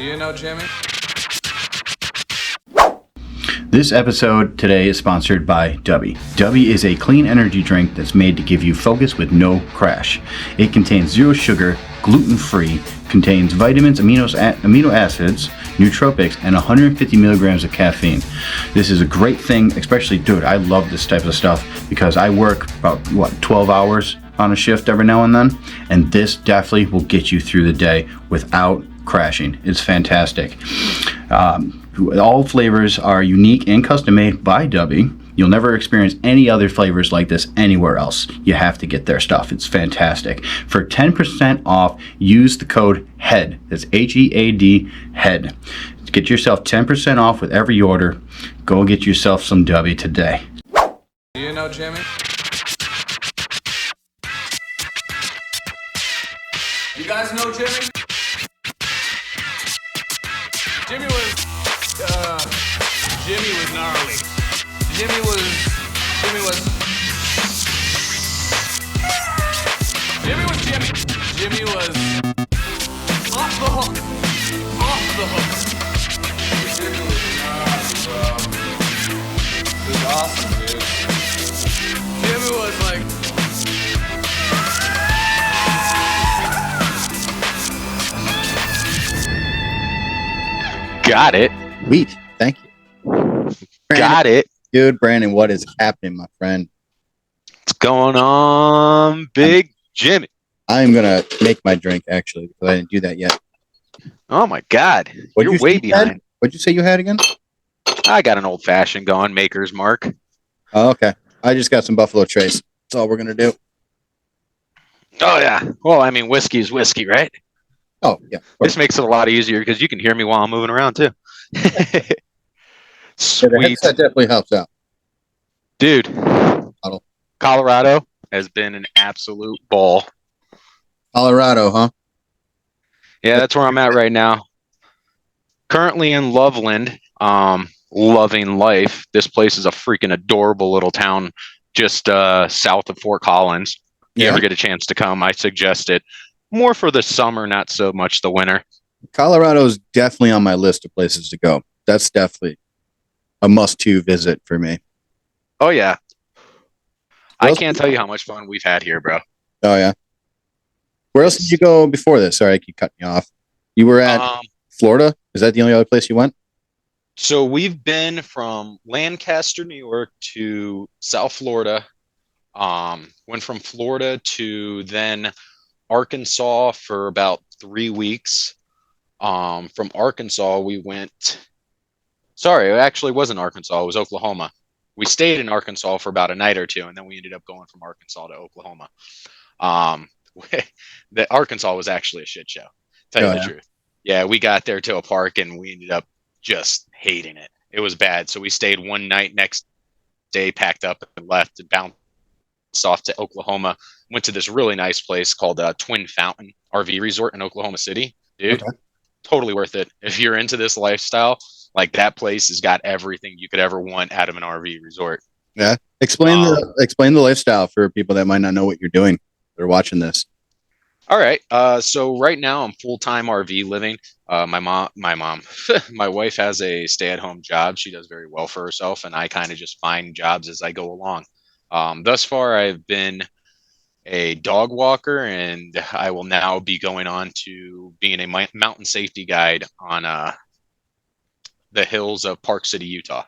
Do you know Jimmy? This episode today is sponsored by Dubby. Dubby is a clean energy drink that's made to give you focus with no crash. It contains zero sugar, gluten-free, contains vitamins, amino acids, nootropics, and 150 milligrams of caffeine. This is a great thing, especially, dude, I love this type of stuff because I work about, 12 hours on a shift every now and then, and this definitely will get you through the day without crashing. It's fantastic. All flavors are unique and custom made by Dubby. You'll never experience any other flavors like this anywhere else. You have to get their stuff. It's fantastic. For 10% off, use the code HEAD. That's HEAD, HEAD. Get yourself 10% off with every order. Go get yourself some Dubby today. Do you know Jimmy? You guys know Jimmy? Jimmy was gnarly. Jimmy was Jimmy. Jimmy was off the hook. Jimmy was gnarly, bro. It was awesome, dude. Jimmy was like, got it. Sweet. Thank you. Got it. Dude, Brandon, what is happening, my friend? What's going on, Big Jimmy? I'm going to make my drink, actually, because I didn't do that yet. Oh, my God. You're way behind. What'd you say you had again? I got an old-fashioned going, Maker's Mark. Oh, okay. I just got some Buffalo Trace. That's all we're going to do. Oh, yeah. Well, I mean, whiskey is whiskey, right? Oh, yeah. This makes it a lot easier because you can hear me while I'm moving around, too. Sweet. Yeah, that definitely helps out. Dude, Colorado has been an absolute ball. Colorado, huh? Yeah, that's where I'm at right now. Currently in Loveland, loving life. This place is a freaking adorable little town just south of Fort Collins. If you ever get a chance to come, I suggest it. More for the summer, not so much the winter. Colorado is definitely on my list of places to go. That's definitely a must-to visit for me. Oh, yeah. I can't tell you how much fun we've had here, bro. Oh, yeah. Where else did you go before this? Sorry, I keep cutting you off. You were at Florida? Is that the only other place you went? So we've been from Lancaster, New York to South Florida. Went from Florida to then Arkansas for about 3 weeks. From Arkansas, we went... Sorry, it actually wasn't Arkansas. It was Oklahoma. We stayed in Arkansas for about a night or two, and then we ended up going from Arkansas to Oklahoma. The Arkansas was actually a shit show, tell you the truth. Yeah, we got there to a park, and we ended up just hating it. It was bad. So we stayed one night, next day packed up and left and bounced off to Oklahoma. Went to this really nice place called Twin Fountain RV Resort in Oklahoma City. Dude, totally worth it. If you're into this lifestyle, like that place has got everything you could ever want out of an RV resort. Yeah. Explain the lifestyle for people that might not know what you're doing. They're watching this. All right. So right now I'm full-time RV living. My wife has a stay-at-home job. She does very well for herself, and I kind of just find jobs as I go along. Thus far, I've been a dog walker, and I will now be going on to being a mountain safety guide on the hills of Park City, Utah.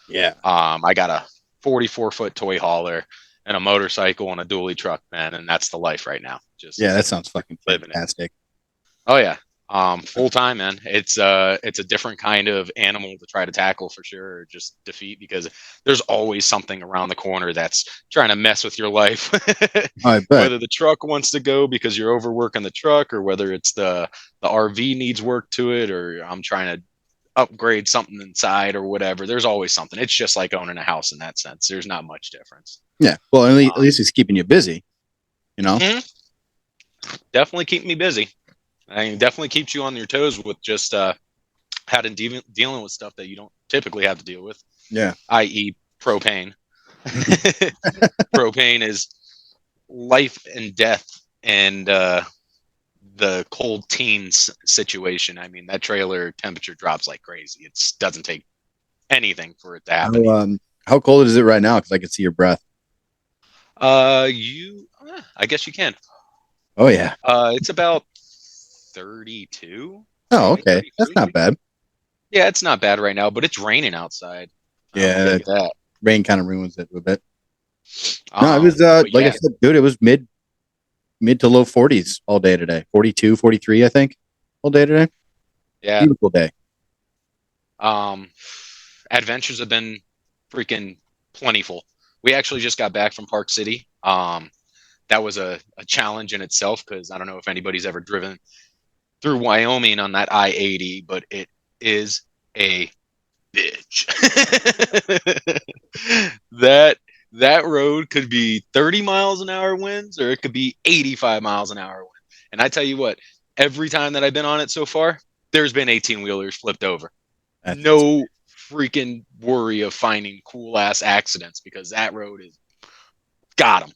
Yeah. I got a 44-foot toy hauler and a motorcycle and a dually truck, man, and that's the life right now. Just that sounds fucking fantastic. Oh yeah. Full time, man. It's a different kind of animal to try to tackle for sure, or just defeat, because there's always something around the corner that's trying to mess with your life. I bet. Whether the truck wants to go because you're overworking the truck, or whether it's the RV needs work to it, or I'm trying to upgrade something inside or whatever. There's always something. It's just like owning a house in that sense. There's not much difference. Yeah. Well, at least it's keeping you busy, you know? Mm-hmm. Definitely keep me busy. I mean, definitely keeps you on your toes with just dealing with stuff that you don't typically have to deal with. Yeah. I.e. propane. Propane is life and death and the cold teens situation. I mean, that trailer temperature drops like crazy. It doesn't take anything for it to happen. How cold is it right now? Because I can see your breath. I guess you can. Oh yeah. It's about 32, Oh, maybe okay. That's 33. not bad. Yeah, it's not bad right now, but it's raining outside. I'll tell Yeah, you that. rain kind of ruins it a bit. No, it was But like I yeah, said, dude, it was mid to low 40s all day today. 42, 43, I think, all day today. yeah. Beautiful day. Um, adventures have been freaking plentiful. We actually just got back from Park City. That was a challenge in itself because I don't know if anybody's ever driven through Wyoming on that I-80, but it is a bitch. that that road could be 30 miles an hour winds or it could be 85 miles an hour wind. And I tell you what, every time that I've been on it so far, there's been 18 wheelers flipped over. That's No freaking worry of finding cool ass accidents because that road is got them.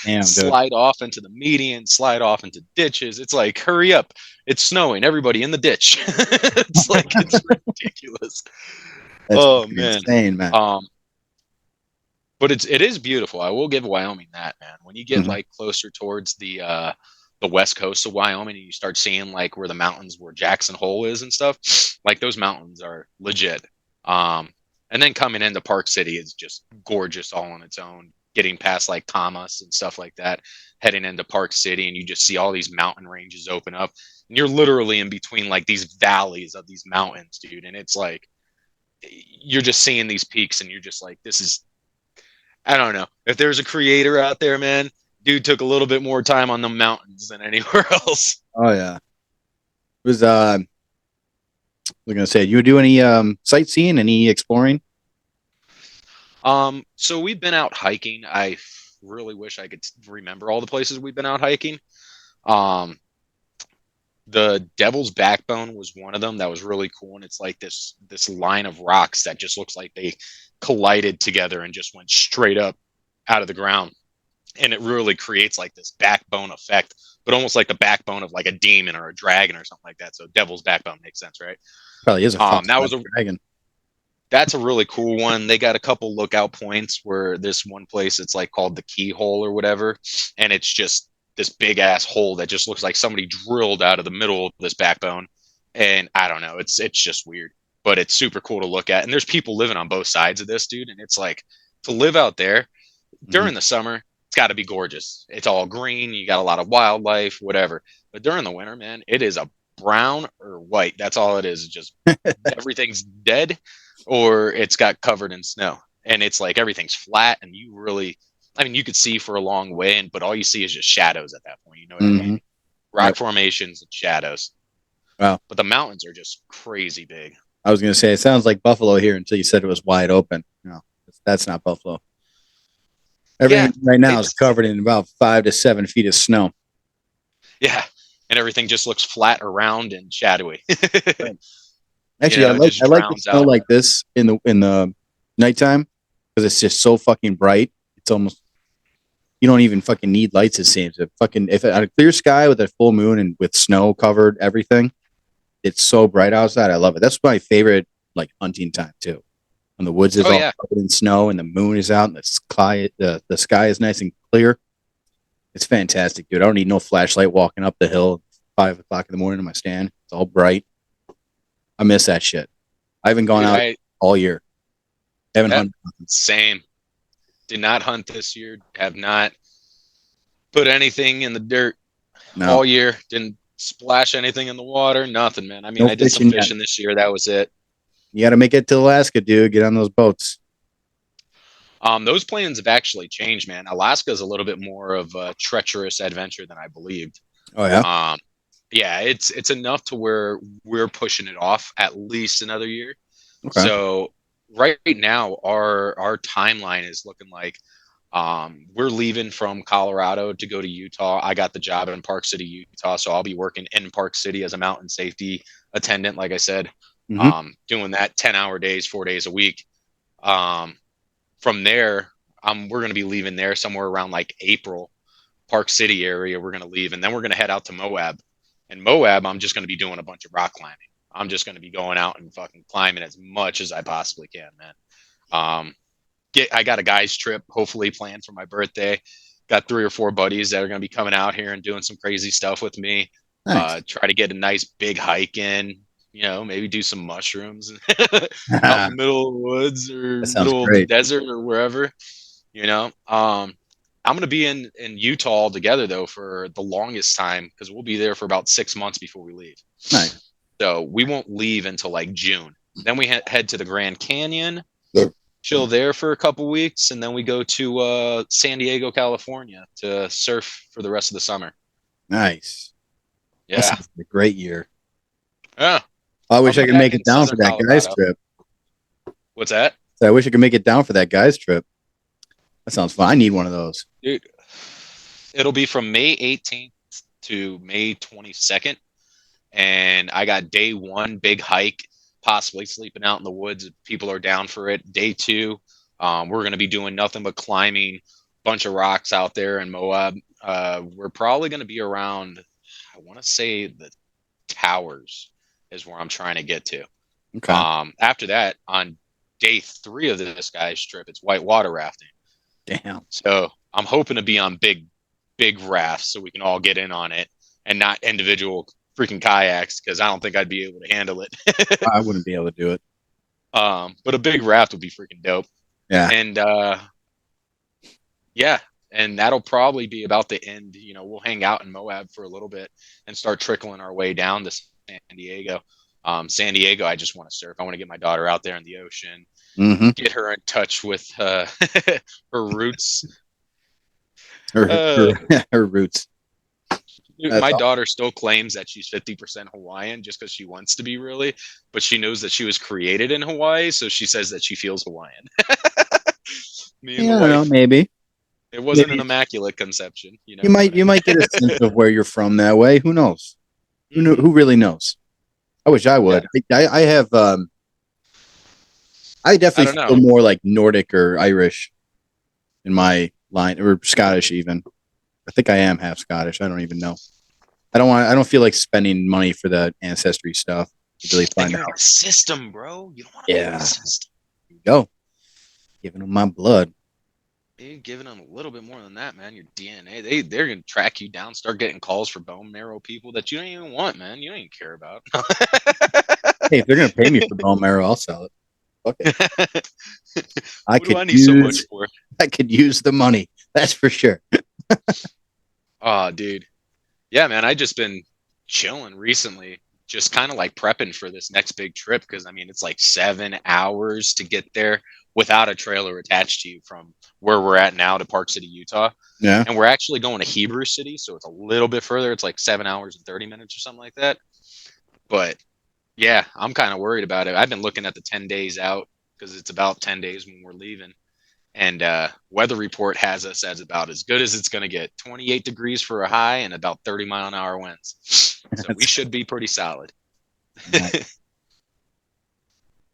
damn, dude. Slide off into the median, slide off into ditches. It's like, hurry up. It's snowing. Everybody in the ditch. It's ridiculous. That's Oh fucking man. insane, man. But it is beautiful. I will give Wyoming that, man. When you get Mhm. like closer towards the west coast of Wyoming and you start seeing like where the mountains where Jackson Hole is and stuff, like those mountains are legit. And then coming into Park City is just gorgeous all on its own. Getting past like Thomas and stuff like that, heading into Park City, and you just see all these mountain ranges open up, and you're literally in between like these valleys of these mountains, dude. And it's like you're just seeing these peaks, and you're just like, this is, I don't know. If there's a creator out there, man, dude took a little bit more time on the mountains than anywhere else. Oh yeah. It was we're gonna say, you do any sightseeing, any exploring? So we've been out hiking. I really wish I could remember all the places we've been out hiking. Um, the Devil's Backbone was one of them that was really cool, and it's like this line of rocks that just looks like they collided together and just went straight up out of the ground, and it really creates like this backbone effect, but almost like the backbone of like a demon or a dragon or something like that. So Devil's Backbone makes sense, right? Probably is a fucking That was a dragon. That's a really cool one. They got a couple lookout points where this one place it's like called the Keyhole or whatever, and it's just this big ass hole that just looks like somebody drilled out of the middle of this backbone. And I don't know, it's just weird, but it's super cool to look at. And there's people living on both sides of this, dude. And it's like to live out there Mhm. during the summer, it's got to be gorgeous. It's all green, you got a lot of wildlife, whatever. But during the winter, man, it is a brown or white. That's all it is. It's just everything's dead or it's got covered in snow. And it's like everything's flat and you really, I mean, you could see for a long way, but all you see is just shadows at that point. You know what I mean? Mhm. Rock Yep. formations and shadows. Wow. But the mountains are just crazy big. I was gonna say it sounds like Buffalo here until you said it was wide open. No, that's not Buffalo. Yeah. Everything right now is It's, covered in about 5 to 7 feet of snow. yeah. And everything just looks flat around and shadowy. Right. Actually, I It like just I like the drowns snow out. like this in the nighttime because it's just so fucking bright. It's almost you don't even fucking need lights. It seems if fucking if on a clear sky with a full moon and with snow covered everything, it's so bright outside. I love it. That's my favorite like hunting time too. When the woods is Oh, all yeah. covered in snow and the moon is out and the sky is nice and clear. It's fantastic, dude. I don't need no flashlight walking up the hill at 5 o'clock in the morning in my stand. It's all bright. I miss that shit. I haven't gone Dude, out all year. Haven't yep, hunted. same. Did not hunt this year. Have not put anything in the dirt No, all year. Didn't splash anything in the water. Nothing, man. I mean, no I did some fishing yet. fishing this year. That was it. You got to make it to Alaska, dude. Get on those boats. Those plans have actually changed, man. Alaska is a little bit more of a treacherous adventure than I believed. Oh yeah. Um, yeah, it's enough to where we're pushing it off at least another year. Okay. So right now, our timeline is looking like we're leaving from Colorado to go to Utah. I got the job in Park City, Utah, so I'll be working in Park City as a mountain safety attendant, like I said, Mm-hmm. doing that 10-hour days, 4 days a week. From there, we're going to be leaving there somewhere around like April Park City area. We're going to leave, and then we're going to head out to Moab. And Moab, I'm just going to be doing a bunch of rock climbing. I'm just going to be going out and fucking climbing as much as I possibly can, man. I got a guys trip hopefully planned for my birthday. Got 3 or 4 buddies that are going to be coming out here and doing some crazy stuff with me. Nice. Try to get a nice big hike in, maybe do some mushrooms out in the middle of the woods or That sounds middle of the great. desert or wherever, I'm going to be in Utah all together though for the longest time because we'll be there for about 6 months before we leave. Nice. So we won't leave until like June. Then we head to the Grand Canyon, Yep. chill there for a couple weeks, and then we go to San Diego, California to surf for the rest of the summer. Nice. Yeah. That sounds like a great year. Yeah. I wish I could make it down for Southern that guy's Colorado. trip. What's that? So I wish I could make it down for that guy's trip. That sounds fun. I need one of those. Dude, it'll be from May 18th to May 22nd. And I got day 1, big hike, possibly sleeping out in the woods if people are down for it. Day 2, we're going to be doing nothing but climbing a bunch of rocks out there in Moab. We're probably going to be around, I want to say the towers is where I'm trying to get to. Okay. After that, on day 3 of this guy's trip, it's whitewater rafting. Damn. So I'm hoping to be on big rafts so we can all get in on it and not individual freaking kayaks because I don't think I'd be able to handle it. I wouldn't be able to do it. But a big raft would be freaking dope. Yeah. And and that'll probably be about the end. We'll hang out in Moab for a little bit and start trickling our way down to San Diego. San Diego, I just want to surf. I want to get my daughter out there in the ocean, get her in touch with her roots. Her roots. Dude, my daughter still claims that she's 50% Hawaiian just because she wants to be really, but she knows that she was created in Hawaii, so she says that she feels Hawaiian. Me and I don't know, maybe. It wasn't an immaculate conception. You might get a sense of where you're from that way. Who knows? Who really knows? I wish I would. Yeah. I have. I definitely feel more like Nordic or Irish in my line, or Scottish even. I think I am half Scottish. I don't even know. I don't feel like spending money for the ancestry stuff to really find out. System, bro. You don't want to be in the system. There you go. Giving them my blood. You're giving them a little bit more than that, man. Your DNA. They're gonna track you down, start getting calls for bone marrow people that you don't even want, man. You don't even care about. Hey, if they're gonna pay me for bone marrow, I'll sell it. Okay. What do I need so much for? I could use the money. That's for sure. Oh, dude. Yeah, man. I just been chilling recently, just kind of like prepping for this next big trip because it's like 7 hours to get there without a trailer attached to you from where we're at now to Park City, Utah. Yeah. And we're actually going to Hebrew City, so it's a little bit further. It's like 7 hours and 30 minutes or something like that. But yeah, I'm kind of worried about it. I've been looking at the 10 days out because it's about 10 days when we're leaving. And weather report has us as about as good as it's going to get. 28 degrees for a high and about 30-mile-an-hour winds. So we should be pretty solid. Nice.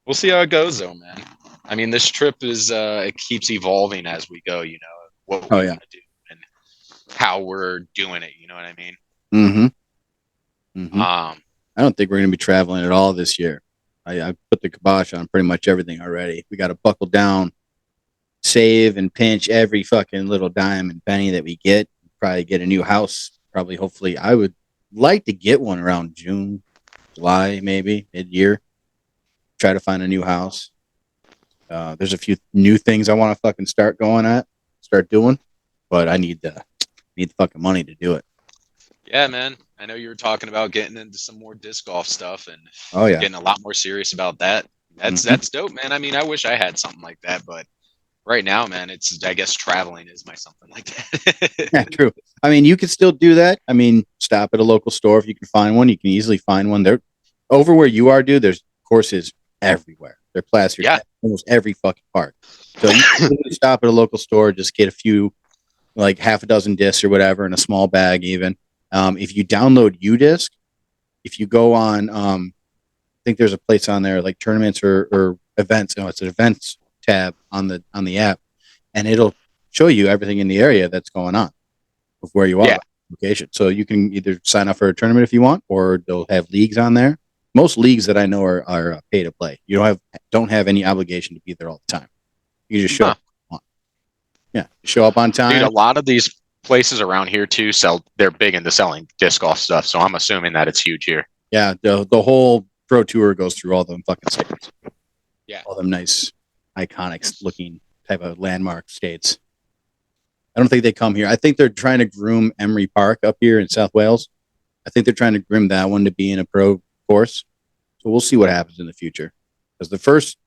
We'll see how it goes, though, man. This trip is it keeps evolving as we go. What we want to do and how we're doing it. You know what I mean? Mm-hmm. Mm-hmm. I don't think we're going to be traveling at all this year. I put the kibosh on pretty much everything already. We got to buckle down. Save and pinch every fucking little dime and penny that we get. Probably get a new house. Hopefully, I would like to get one around June, July, maybe mid-year. Try to find a new house. There's a few new things I want to fucking start doing, but I need the fucking money to do it. Yeah, man. I know you were talking about getting into some more disc golf stuff and getting a lot more serious about that. That's dope, man. I wish I had something like that, but right now, man, I guess traveling is my something like that. Yeah, true. You can still do that. Stop at a local store if you can find one. You can easily find one. There, over where you are, dude, there's courses everywhere. They're plastered at almost every fucking park. So you can stop at a local store, just get a few, like half a dozen discs or whatever in a small bag even. If you download UDisc, if you go on, I think there's a place on there like tournaments or events. No, it's an events tab on the app, and it'll show you everything in the area that's going on. of where you are. Yeah. Location. So you can either sign up for a tournament if you want, or they'll have leagues on there. Most leagues that I know are pay to play. You don't have any obligation to be there all the time. You just show up. Yeah, show up on time. Dude, a lot of these places around here too they're big into selling disc golf stuff, so I'm assuming that it's huge here. Yeah, the whole pro tour goes through all them fucking states. Yeah, all them nice, iconic looking type of landmark states. I don't think they come here. I think they're trying to groom Emery Park up here in South Wales. I think they're trying to groom that one to be in a pro course. So we'll see what happens in the future. Because the first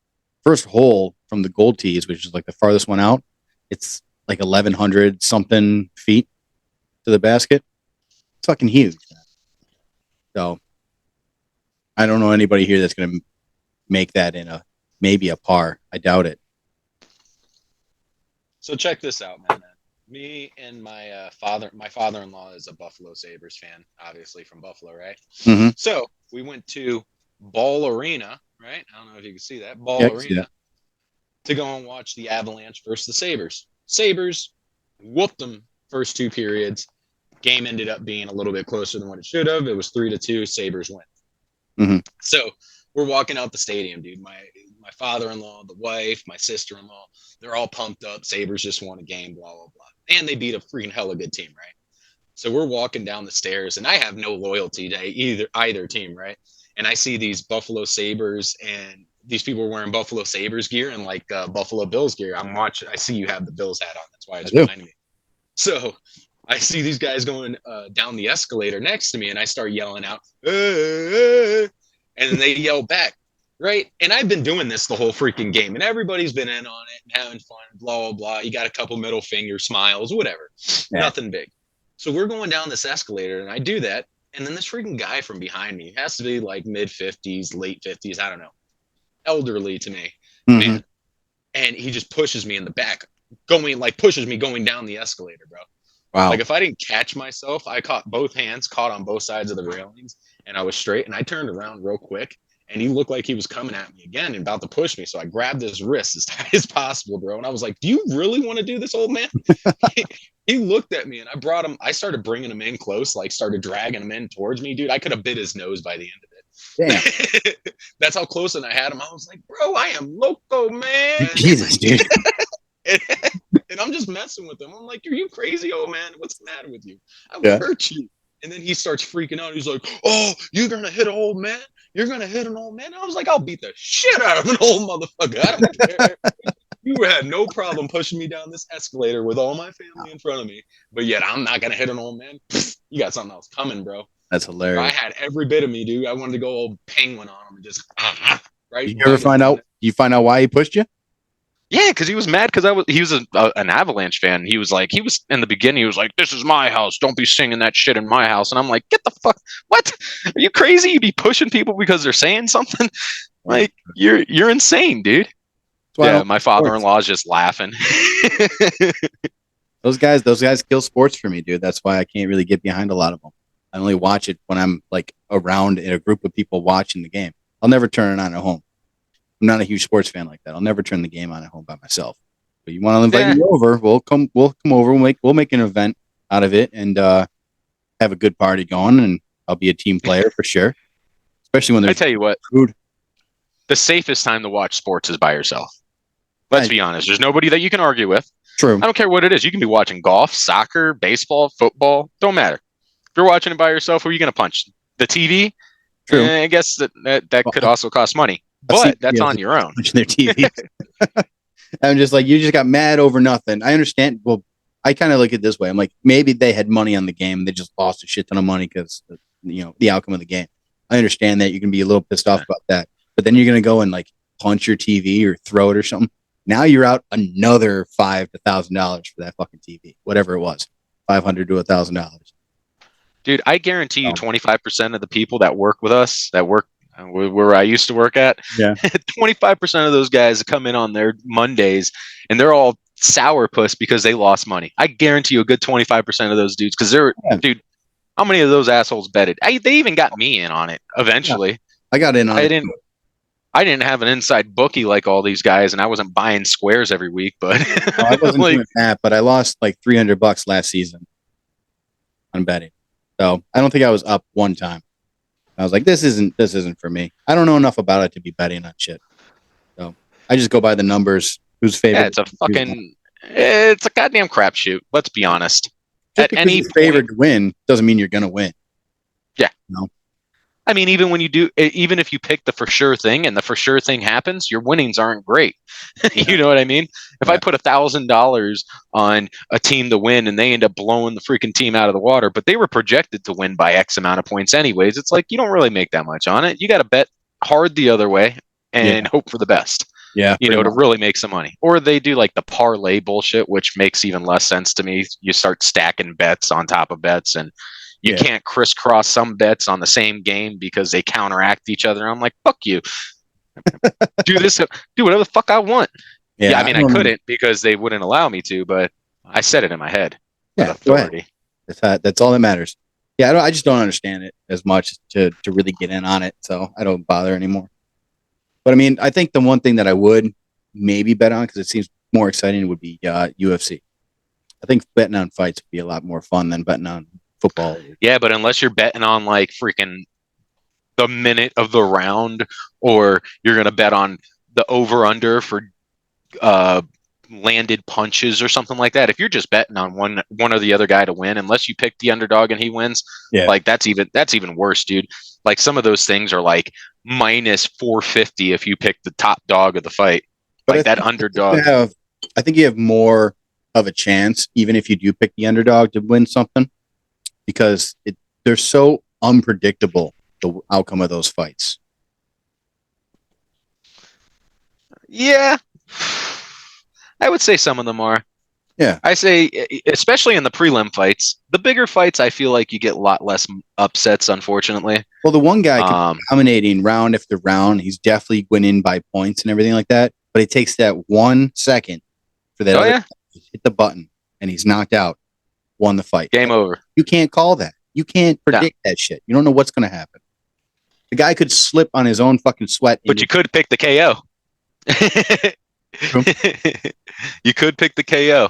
hole from the Gold Tees, which is like the farthest one out, it's like 1,100 something feet to the basket. It's fucking huge. So I don't know anybody here that's going to make that in maybe a par. I doubt it. So check this out, man. Me and my father-in-law is a Buffalo Sabres fan, obviously from Buffalo, right? Mm-hmm. So we went to Ball Arena, right? I don't know if you can see that. Ball Arena to go and watch the Avalanche versus the Sabres. Sabres whooped them first two periods. Game ended up being a little bit closer than what it should have. It was 3-2. Sabres win. Mm-hmm. So we're walking out the stadium, dude. My father-in-law, the wife, my sister-in-law, they're all pumped up. Sabres just won a game, blah, blah, blah. And they beat a freaking hella good team, right? So we're walking down the stairs, and I have no loyalty to either team, right? And I see these Buffalo Sabres, and these people are wearing Buffalo Sabres gear and like Buffalo Bills gear. I see you have the Bills hat on. That's why it's behind me. So I see these guys going down the escalator next to me, and I start yelling out, and then they yell back, right? And I've been doing this the whole freaking game, and everybody's been in on it and having fun, blah, blah, blah. You got a couple middle finger smiles, whatever. Yeah. Nothing big. So we're going down this escalator, and I do that, and then this freaking guy from behind me has to be like mid-50s, late 50s, I don't know, elderly to me, man. And he just pushes me in the back, pushes me going down the escalator, bro. Wow. Like if I didn't catch myself, I caught on both sides of the railings, and I was straight, and I turned around real quick, and he looked like he was coming at me again and about to push me. So I grabbed his wrist as tight as possible, bro. And I was like, do you really want to do this, old man? He looked at me, and I started bringing him in close, like started dragging him in towards me, dude. I could have bit his nose by the end of it. Damn. That's how close I had him. I was like, bro, I am loco, man. Jesus, dude. And I'm just messing with him. I'm like, are you crazy, old man? What's the matter with you? I will hurt you. And then he starts freaking out. He's like, oh, you're going to hit an old man? You're going to hit an old man? And I was like, I'll beat the shit out of an old motherfucker. I don't care. You had no problem pushing me down this escalator with all my family in front of me. But yet I'm not going to hit an old man. You got something else coming, bro. That's hilarious. I had every bit of me, dude. I wanted to go old penguin on him and just, right? You ever find out why he pushed you? Yeah, because he was mad because he was an Avalanche fan. He was in the beginning, he was like, this is my house. Don't be singing that shit in my house. And I'm like, get the fuck, what? Are you crazy? You be pushing people because they're saying something? Like, you're insane, dude. Yeah, my father-in-law is just laughing. Those guys kill sports for me, dude. That's why I can't really get behind a lot of them. I only watch it when I'm like around in a group of people watching the game. I'll never turn it on at home. I'm not a huge sports fan like that. I'll never turn the game on at home by myself. But you want to invite me over? We'll come over. We'll make an event out of it and have a good party going. And I'll be a team player for sure. Especially when there's I tell you what, food. The safest time to watch sports is by yourself. Let's be honest. There's nobody that you can argue with. True. I don't care what it is. You can be watching golf, soccer, baseball, football. Don't matter. If you're watching it by yourself, who are you going to punch? The TV? True. I guess that could also cost money. But that's on your own. Their TV. I'm just like, you just got mad over nothing. I understand. Well, I kind of look at it this way. I'm like, maybe they had money on the game. They just lost a shit ton of money because, the outcome of the game. I understand that you can be a little pissed off about that. But then you're going to go and like punch your TV or throw it or something. Now you're out another $500 to $1,000 for that fucking TV, whatever it was, $500 to $1,000. Dude, I guarantee you 25% of the people that work with us, that work where I used to work at, 25% of those guys come in on their Mondays and they're all sourpuss because they lost money. I guarantee you a good 25% of those dudes, because dude, how many of those assholes betted? They even got me in on it eventually. Yeah. I got in on it. I didn't have an inside bookie like all these guys, and I wasn't buying squares every week, but I wasn't doing that, but I lost like $300 last season. on betting. So I don't think I was up one time. I was like, this isn't for me. I don't know enough about it to be betting on shit. So I just go by the numbers. Who's favorite? Yeah, it's a goddamn crapshoot. Let's be honest. Just At because any you're favored to win doesn't mean you're going to win. Yeah. No. I mean, even if you pick the for sure thing and the for sure thing happens, your winnings aren't great. You know what I mean? If I put $1,000 on a team to win and they end up blowing the freaking team out of the water, but they were projected to win by X amount of points anyways, it's like you don't really make that much on it. You got to bet hard the other way and hope for the best. Yeah. To really make some money. Or they do like the parlay bullshit, which makes even less sense to me. You start stacking bets on top of bets and you can't crisscross some bets on the same game because they counteract each other. I'm like, fuck you. Do whatever the fuck I want. Yeah, I mean, I couldn't because they wouldn't allow me to, but I said it in my head. Yeah, authority. That's all that matters. Yeah, I just don't understand it as much to really get in on it, so I don't bother anymore. But I mean, I think the one thing that I would maybe bet on, because it seems more exciting, would be UFC. I think betting on fights would be a lot more fun than betting on football. Yeah, but unless you're betting on like freaking the minute of the round, or you're gonna bet on the over under for landed punches or something like that. If you're just betting on one or the other guy to win, unless you pick the underdog and he wins, like that's even worse, dude. Like some of those things are like minus 450 if you pick the top dog of the fight. But like that underdog. I think you have more of a chance, even if you do pick the underdog to win something, because they're so unpredictable, the outcome of those fights. Yeah. I would say some of them are. Yeah. I say, especially in the prelim fights, the bigger fights, I feel like you get a lot less upsets, unfortunately. Well, the one guy could be dominating round after round. He's definitely winning by points and everything like that. But it takes that 1 second for that other guy to hit the button, and he's knocked out, won the fight. Game over. You can't call that. You can't predict that shit. You don't know what's going to happen. The guy could slip on his own fucking sweat. But you could pick the KO. You could pick the KO.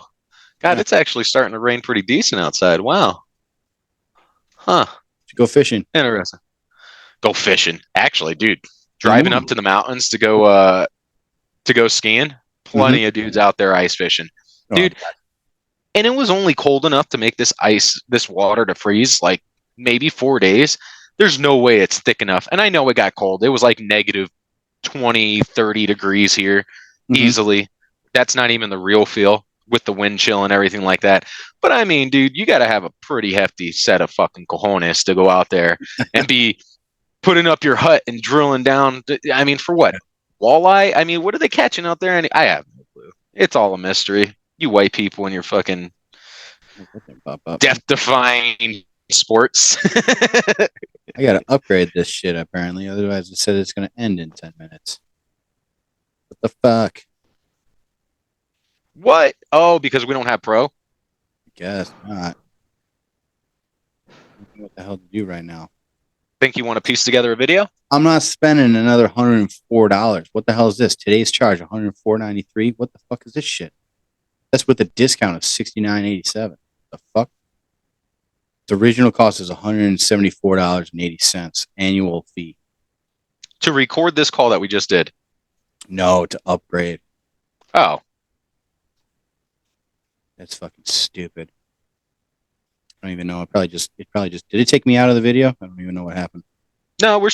God, it's actually starting to rain pretty decent outside. Wow. Huh. Go fishing. Interesting. Go fishing. Actually, dude, driving up to the mountains to go skiing. Plenty of dudes out there ice fishing. Dude, and it was only cold enough to make this water to freeze like maybe 4 days. There's no way it's thick enough. And I know it got cold. It was like negative 20, 30 degrees here easily. That's not even the real feel with the wind chill and everything like that. But I mean, dude, you got to have a pretty hefty set of fucking cojones to go out there and be putting up your hut and drilling down. I mean, for what? Walleye? I mean, what are they catching out there? I have no clue. It's all a mystery. You white people and your fucking death-defying sports. I got to upgrade this shit, apparently. Otherwise, it said it's going to end in 10 minutes. What the fuck? What? Oh, because we don't have Pro? I guess not. I don't know what the hell to do right now. Think you want to piece together a video? I'm not spending another $104. What the hell is this? Today's charge, $104.93. What the fuck is this shit? That's with a discount of $69.87. The fuck? The original cost is $174.80. Annual fee. To record this call that we just did? No, to upgrade. Oh. That's fucking stupid. I don't even know. It probably just did it take me out of the video? I don't even know what happened. No, we're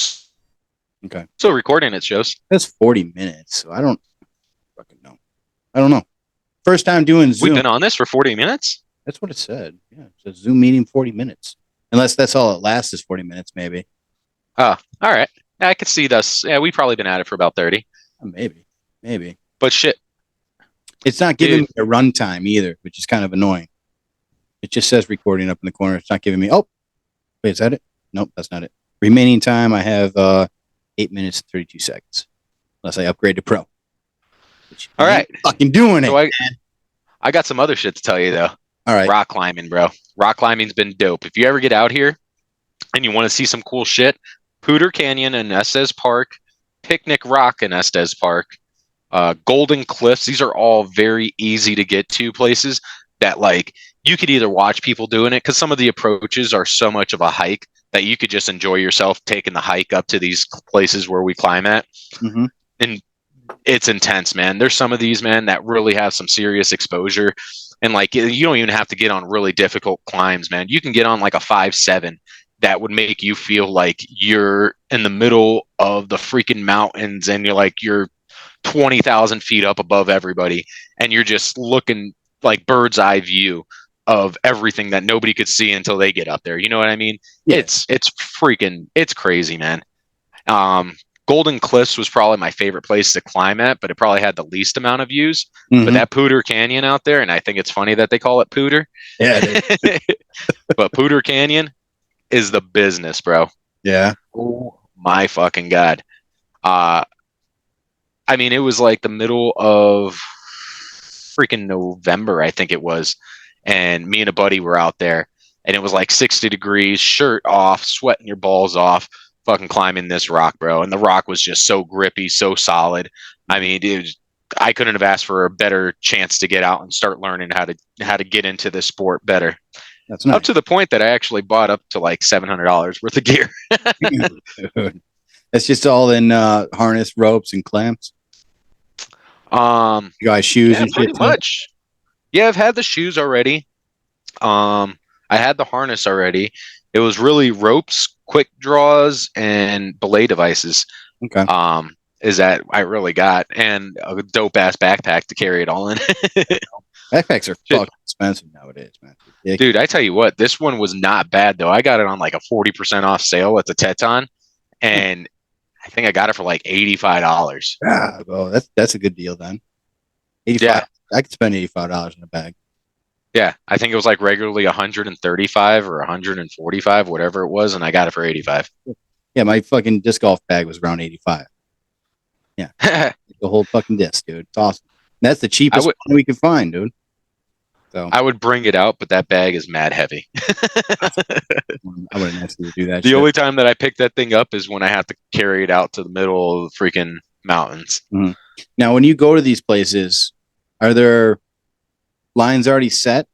okay. Still recording, it shows. That's 40 minutes, so I don't fucking know. I don't know. First time doing Zoom. We've been on this for 40 minutes? That's what it said. Yeah, it's a Zoom meeting 40 minutes. Unless that's all it lasts is 40 minutes, maybe. Oh, all right. I could see this. Yeah, we've probably been at it for about 30. Maybe. But shit. It's not giving me a runtime either, which is kind of annoying. It just says recording up in the corner. It's not giving me. Oh, wait, is that it? Nope, that's not it. Remaining time, I have 8 minutes and 32 seconds. Unless I upgrade to Pro. All right. Fucking doing it. So I got some other shit to tell you, though. All right. Rock climbing, bro. Rock climbing's been dope. If you ever get out here and you want to see some cool shit, Pooter Canyon in Estes Park, Picnic Rock in Estes Park, Golden Cliffs. These are all very easy to get to places that, like, you could either watch people doing it, because some of the approaches are so much of a hike that you could just enjoy yourself taking the hike up to these places where we climb at. Mm-hmm. And it's intense, man. There's some of these, man, that really have some serious exposure. And like, you don't even have to get on really difficult climbs, man. You can get on like a 5-7 that would make you feel like you're in the middle of the freaking mountains and you're 20,000 feet up above everybody. And you're just looking like bird's eye view of everything that nobody could see until they get up there. You know what I mean? Yeah. It's crazy, man. Golden Cliffs was probably my favorite place to climb at, but it probably had the least amount of views. Mm-hmm. But that Pooter Canyon out there, and I think it's funny that they call it Pooter. Yeah. But Pooter Canyon is the business, bro. Yeah. Oh my fucking God. I mean, it was like the middle of freaking November, I think it was. And me and a buddy were out there, and it was like 60 degrees, shirt off, sweating your balls off, fucking climbing this rock, bro. And the rock was just so grippy, so solid. I mean, I couldn't have asked for a better chance to get out and start learning how to get into this sport better. That's nice. Up to the point that I actually bought up to like $700 worth of gear. That's just all in harness, ropes, and clamps. You guys, shoes and pretty shit. Much. Yeah, I've had the shoes already. I had the harness already. It was really ropes, quick draws, and belay devices. Okay. Is that I really got, and a dope ass backpack to carry it all in. Backpacks are fucking expensive nowadays, man. Dude, I tell you what, this one was not bad though. I got it on like a 40% off sale at the Teton, and I think I got it for like $85. Ah, well, that's a good deal then. 85. Yeah. I could spend $85 in a bag. Yeah, I think it was like regularly 135 or 145, whatever it was, and I got it for 85. Yeah, my fucking disc golf bag was around 85. Yeah, the whole fucking disc, dude. It's awesome. And that's the cheapest one we could find, dude. So I would bring it out, but that bag is mad heavy. I wouldn't ask you to do that. The only time that I pick that thing up is when I have to carry it out to the middle of the freaking mountains. Mm-hmm. Now, when you go to these places, are there lines already set,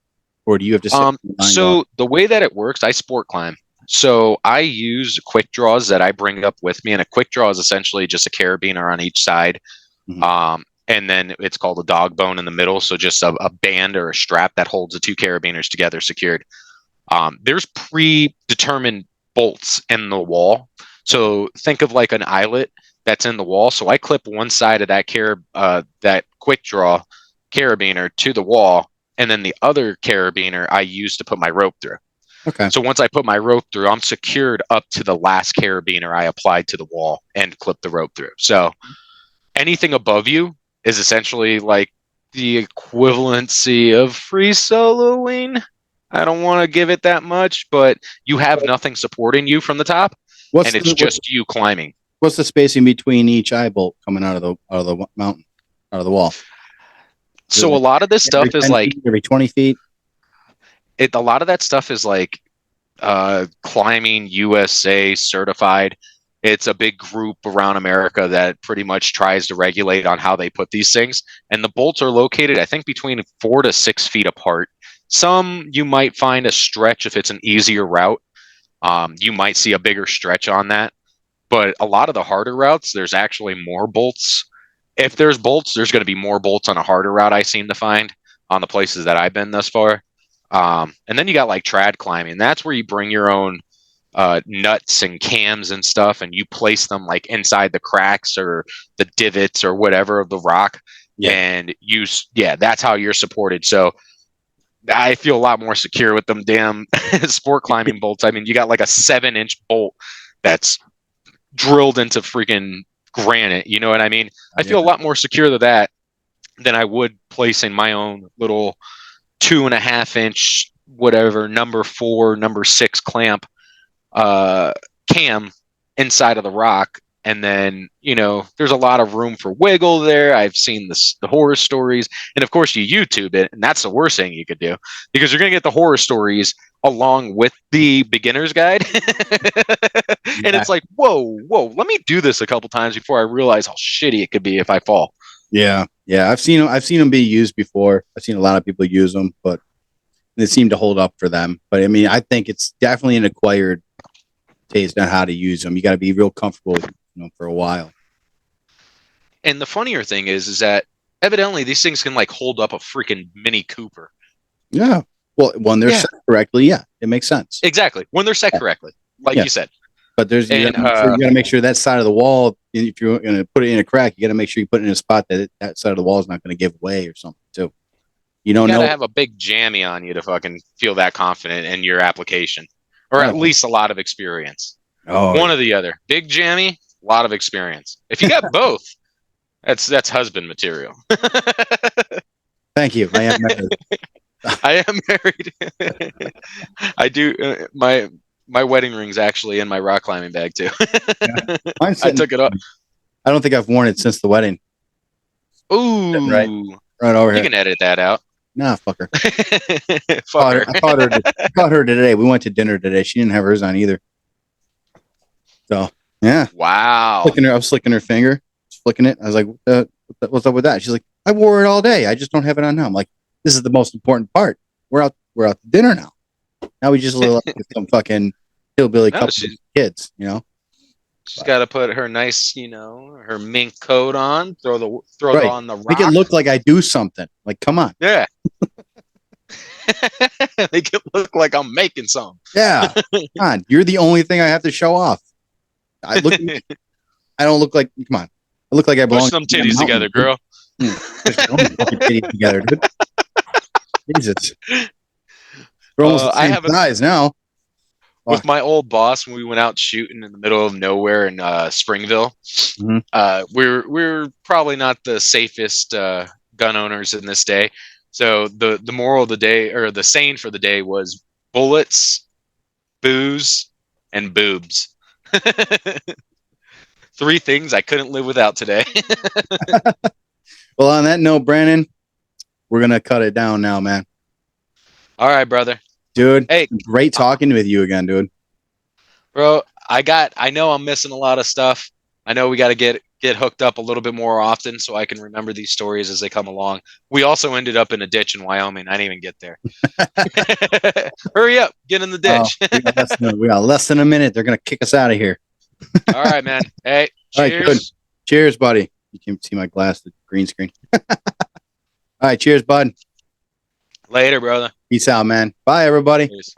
or do you have to set so the way that it works, I sport climb. So I use quick draws that I bring up with me, and a quick draw is essentially just a carabiner on each side. Mm-hmm. And then it's called a dog bone in the middle. So just a band or a strap that holds the two carabiners together secured. There's predetermined bolts in the wall. So think of like an eyelet that's in the wall. So I clip one side of that quick draw carabiner to the wall, and then the other carabiner I use to put my rope through. Okay. So once I put my rope through, I'm secured up to the last carabiner I applied to the wall and clip the rope through. So anything above you is essentially like the equivalency of free soloing. I don't want to give it that much, but you have nothing supporting you from the top, and it's just you climbing. What's the spacing between each eye bolt coming out of the mountain, out of the wall? So a lot of this stuff is like every 20 feet. A lot of that stuff is like Climbing USA certified. It's a big group around America that pretty much tries to regulate on how they put these things. And the bolts are located, I think, between 4 to 6 feet apart. Some you might find a stretch if it's an easier route. You might see a bigger stretch on that. But a lot of the harder routes, there's actually more bolts. If there's bolts, there's going to be more bolts on a harder route, I seem to find, on the places that I've been thus far. And then you got like trad climbing. That's where you bring your own nuts and cams and stuff, and you place them like inside the cracks or the divots or whatever of the rock. Yeah. And that's how you're supported. So I feel a lot more secure with them damn sport climbing bolts. I mean, you got like a 7-inch bolt that's drilled into freaking granite. You know what I mean? I feel a lot more secure to that than I would placing my own little 2.5-inch, whatever, number 4, number 6 clamp cam inside of the rock. And then, there's a lot of room for wiggle there. I've seen the horror stories, and of course you YouTube it, and that's the worst thing you could do, because you're going to get the horror stories along with the beginner's guide. And it's like, whoa, let me do this a couple times before I realize how shitty it could be if I fall. Yeah. I've seen them be used before. I've seen a lot of people use them, but They seem to hold up for them. But I mean, I think it's definitely an acquired taste on how to use them. You got to be real comfortable with them for a while. And the funnier thing is that evidently these things can like hold up a freaking Mini Cooper. Yeah. Well, when they're set correctly, yeah, it makes sense. Exactly. When they're set correctly, like you said. But you got to make sure that side of the wall, if you're going to put it in a crack, you got to make sure you put it in a spot that side of the wall is not going to give way or something too. You don't know. You got to have a big jammy on you to fucking feel that confident in your application, or at least a lot of experience. One or the other. Big jammy, a lot of experience. If you got both, that's husband material. Thank you. I am married. I am married. I do. My wedding ring's actually in my rock climbing bag too. I took it up. I don't think I've worn it since the wedding. Ooh, right over here. You can edit that out. Nah, fuck her. I caught her today. We went to dinner today. She didn't have hers on either. So yeah. Wow. I was flicking her finger, flicking it. I was like, "What's up with that?" She's like, "I wore it all day. I just don't have it on now." I'm like, "This is the most important part. We're out to dinner now. Now we just look like some fucking hillbilly couple of kids, you know." She's got to put her nice, her mink coat on. Throw on the rock. Make it look like I do something. Like, come on. Yeah. Make it look like I'm making some. Yeah. Come on. You're the only thing I have to show off. I don't look like. Come on. I look like I belong. Push some titties together, girl. Titties together, dude. Jesus. We're almost the same size now. With my old boss, when we went out shooting in the middle of nowhere in Springville, we're probably not the safest gun owners in this day. So the moral of the day, or the saying for the day, was bullets, booze, and boobs. 3 things I couldn't live without today. Well, on that note, Brandon, we're gonna cut it down now, man. All right, brother. Dude, hey, great talking with you again, dude. Bro, I know I'm missing a lot of stuff. I know we got to get hooked up a little bit more often so I can remember these stories as they come along. We also ended up in a ditch in Wyoming. I didn't even get there. Hurry up, get in the ditch. We got less than a minute. They're going to kick us out of here. All right, man. Hey, cheers. All right, cheers, buddy. You can see my glass, the green screen. All right, cheers, bud. Later, brother. Peace out, man. Bye, everybody. Cheers.